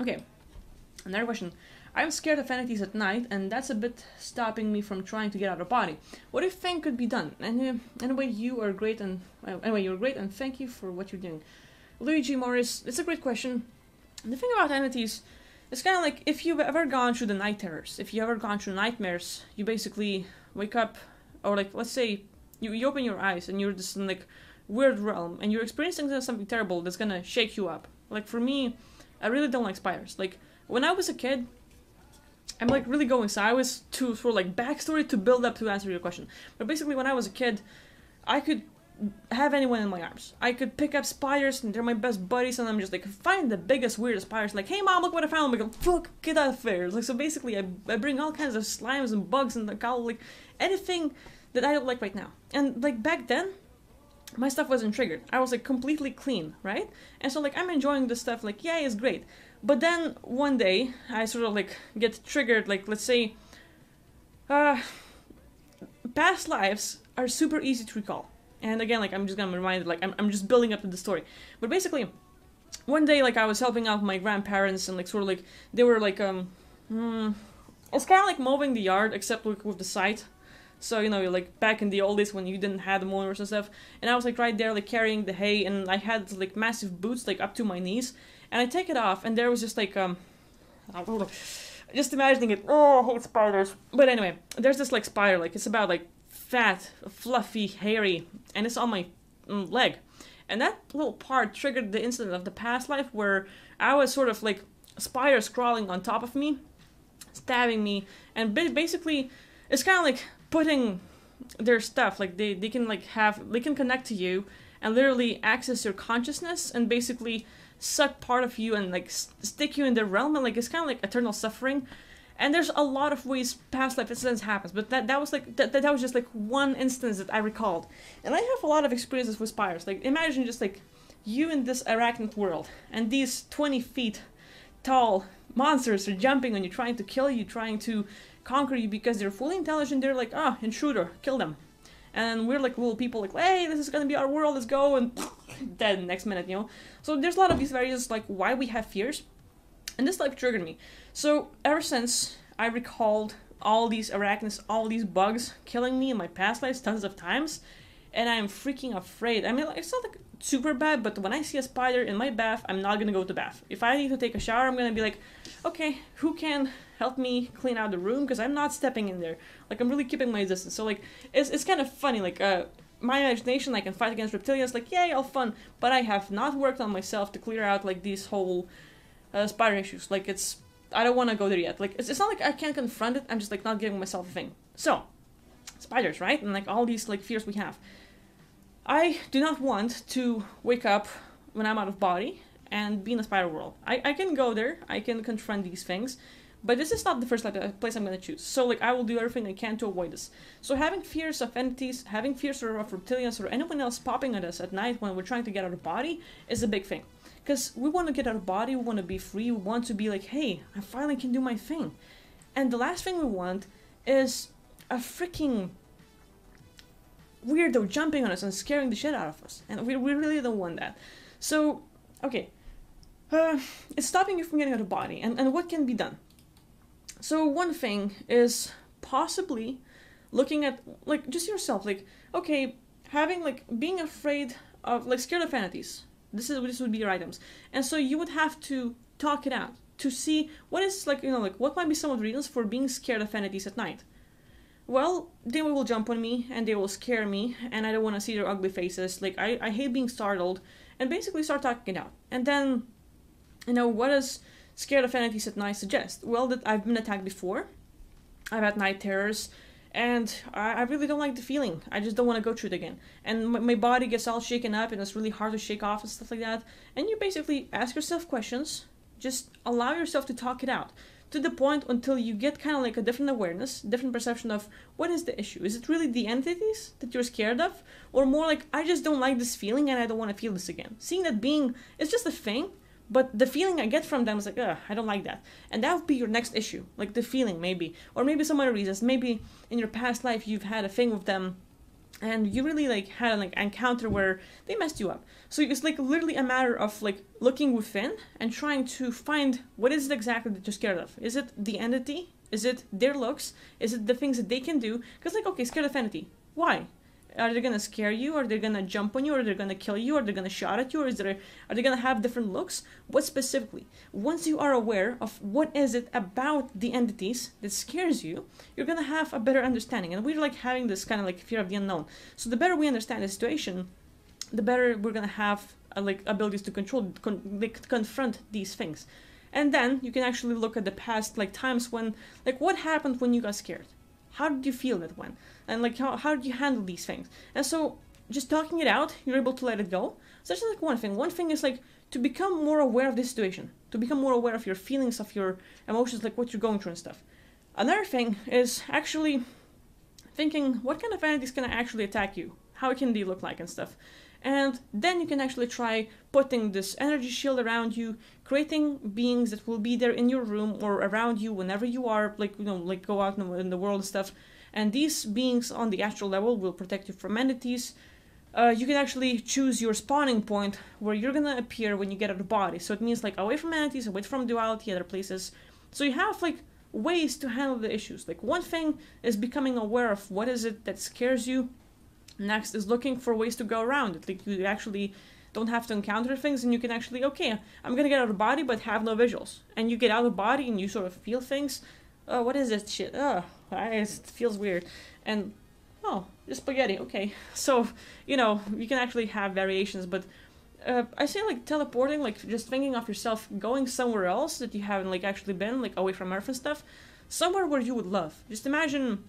Okay, another question. I'm scared of entities at night, and that's a bit stopping me from trying to get out of body. What do you think could be done? Anyway, you are great, and you're great, and thank you for what you're doing. Luigi Morris, it's a great question. The thing about entities, it's kind of like if you've ever gone through the night terrors, if you've ever gone through nightmares, you basically wake up, or like, let's say, you open your eyes and you're just in like weird realm, and you're experiencing something terrible that's gonna shake you up. Like for me, I really don't like spiders. Like when I was a kid, I'm like really going sideways for like backstory to build up to answer your question. But basically when I was a kid, I could have anyone in my arms. I could pick up spiders and they're my best buddies, and I'm just like find the biggest weirdest spiders, like, hey mom, look what I found. I'm like, fuck, get out of there. Like, so basically I bring all kinds of slimes and bugs and like all like anything that I don't like right now. And like back then, my stuff wasn't triggered. I was like completely clean, right? And so like I'm enjoying this stuff, like yeah, it's great. But then one day I sort of like get triggered, like let's say past lives are super easy to recall. And again, like I'm just gonna remind, like I'm just building up to the story. But basically, one day like I was helping out my grandparents, and like sort of like they were like it's kind of like mowing the yard, except like with the scythe. So, you know, like back in the old days when you didn't have the mowers and stuff. And I was like right there like carrying the hay, and I had like massive boots like up to my knees. And I take it off, and there was just like just imagining it. Oh, I hate spiders. But anyway, there's this like spider, like it's about like fat, fluffy, hairy, and it's on my leg. And that little part triggered the incident of the past life where I was sort of like spiders crawling on top of me, stabbing me, and basically it's kind of like putting their stuff, like they can like they can connect to you and literally access your consciousness and basically suck part of you and like stick you in their realm, and like it's kind of like eternal suffering. And there's a lot of ways past life incidents happens, but that was like that was just like one instance that I recalled. And I have a lot of experiences with spiders. Like imagine just like you in this arachnid world, and these 20 feet tall monsters are jumping on you, trying to kill you, trying to conquer you because they're fully intelligent. They're like, ah, intruder, kill them. And we're like little people like, hey, this is gonna be our world, let's go, and dead next minute, you know. So there's a lot of these various like why we have fears, and this like triggered me. So ever since I recalled all these arachnids, all these bugs killing me in my past lives tons of times, and I'm freaking afraid. I mean, like, it's not like super bad, but when I see a spider in my bath, I'm not gonna go to bath. If I need to take a shower, I'm gonna be like, okay, who can help me clean out the room, because I'm not stepping in there. Like, I'm really keeping my distance. So like it's kind of funny, like my imagination, I can fight against reptilians, like yay, all fun, but I have not worked on myself to clear out like these whole spider issues. Like I don't want to go there yet. Like it's not like I can't confront it, I'm just like not giving myself a thing. So spiders, right? And like all these like fears we have, I do not want to wake up when I'm out of body and be in a spider world. I can go there, I can confront these things, but this is not the first place I'm going to choose. So like I will do everything I can to avoid this. So having fears of entities, having fears of reptilians or anyone else popping at us at night when we're trying to get out of body is a big thing. Because we want to get out of body, we want to be free, we want to be like, hey, I finally can do my thing. And the last thing we want is a freaking weirdo jumping on us and scaring the shit out of us. And we really don't want that. So, okay. It's stopping you from getting out of body. And what can be done? So one thing is possibly looking at, like, just yourself. Like, okay, having, like, being afraid of, like, scared of entities. This would be your items. And so you would have to talk it out to see what is, like, you know, like, what might be some of the reasons for being scared of entities at night. Well, they will jump on me, and they will scare me, and I don't want to see their ugly faces. Like, I hate being startled, and basically start talking it out. And then, you know, what does scared of entities at night suggest? Well, that I've been attacked before, I've had night terrors, and I really don't like the feeling. I just don't want to go through it again. And my body gets all shaken up, and it's really hard to shake off and stuff like that. And you basically ask yourself questions, just allow yourself to talk it out, to the point until you get kind of like a different awareness, different perception of what is the issue. Is it really the entities that you're scared of? Or more like, I just don't like this feeling and I don't want to feel this again. Seeing that being, it's just a thing, but the feeling I get from them is like, ugh, I don't like that. And that would be your next issue, like the feeling maybe. Or maybe some other reasons. Maybe in your past life you've had a thing with them and you really like had like an encounter where they messed you up. So it's like literally a matter of like looking within and trying to find what is it exactly that you're scared of. Is it the entity? Is it their looks? Is it the things that they can do? Because like, okay, scared of entity. Why? Are they gonna scare you? Are they gonna jump on you? Are they gonna kill you? Are they gonna shout at you? Or are they gonna have different looks? What specifically? Once you are aware of what is it about the entities that scares you, you're gonna have a better understanding. And we're like having this kind of like fear of the unknown. So the better we understand the situation, the better we're gonna have like abilities to control, confront these things. And then you can actually look at the past like times when, like, what happened when you got scared? How did you feel that when? And like how did you handle these things? And so just talking it out, you're able to let it go. So that's like one thing. One thing is like to become more aware of this situation, to become more aware of your feelings, of your emotions, like what you're going through and stuff. Another thing is actually thinking what kind of entities can actually attack you? How can they look like and stuff? And then you can actually try putting this energy shield around you, creating beings that will be there in your room or around you whenever you are, like, you know, like go out in the world and stuff. And these beings on the astral level will protect you from entities. You can actually choose your spawning point where you're gonna appear when you get out of the body. So it means like away from entities, away from duality, other places. So you have like ways to handle the issues. Like one thing is becoming aware of what is it that scares you. Next is looking for ways to go around it. Like you actually don't have to encounter things, and you can actually, okay, I'm gonna get out of the body but have no visuals. And you get out of the body and you sort of feel things. Oh, what is this shit? Oh, it feels weird. And, oh, just spaghetti, okay. So, you know, you can actually have variations, but I say like teleporting, like just thinking of yourself going somewhere else that you haven't like actually been, like away from Earth and stuff. Somewhere where you would love. Just imagine,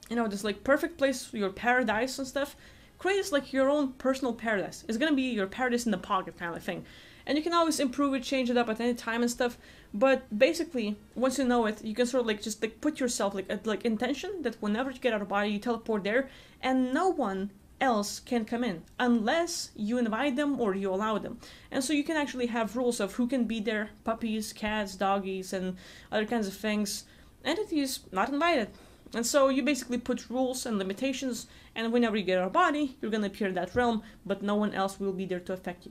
you know, this like perfect place, your paradise and stuff. Create like your own personal paradise. It's gonna be your paradise in the pocket kind of thing. And you can always improve it, change it up at any time and stuff. But basically, once you know it, you can sort of like just like put yourself like at like intention that whenever you get out of body, you teleport there, and no one else can come in unless you invite them or you allow them. And so you can actually have rules of who can be there: puppies, cats, doggies, and other kinds of things. Entities not invited. And so you basically put rules and limitations, and whenever you get out of body, you're gonna appear in that realm, but no one else will be there to affect you.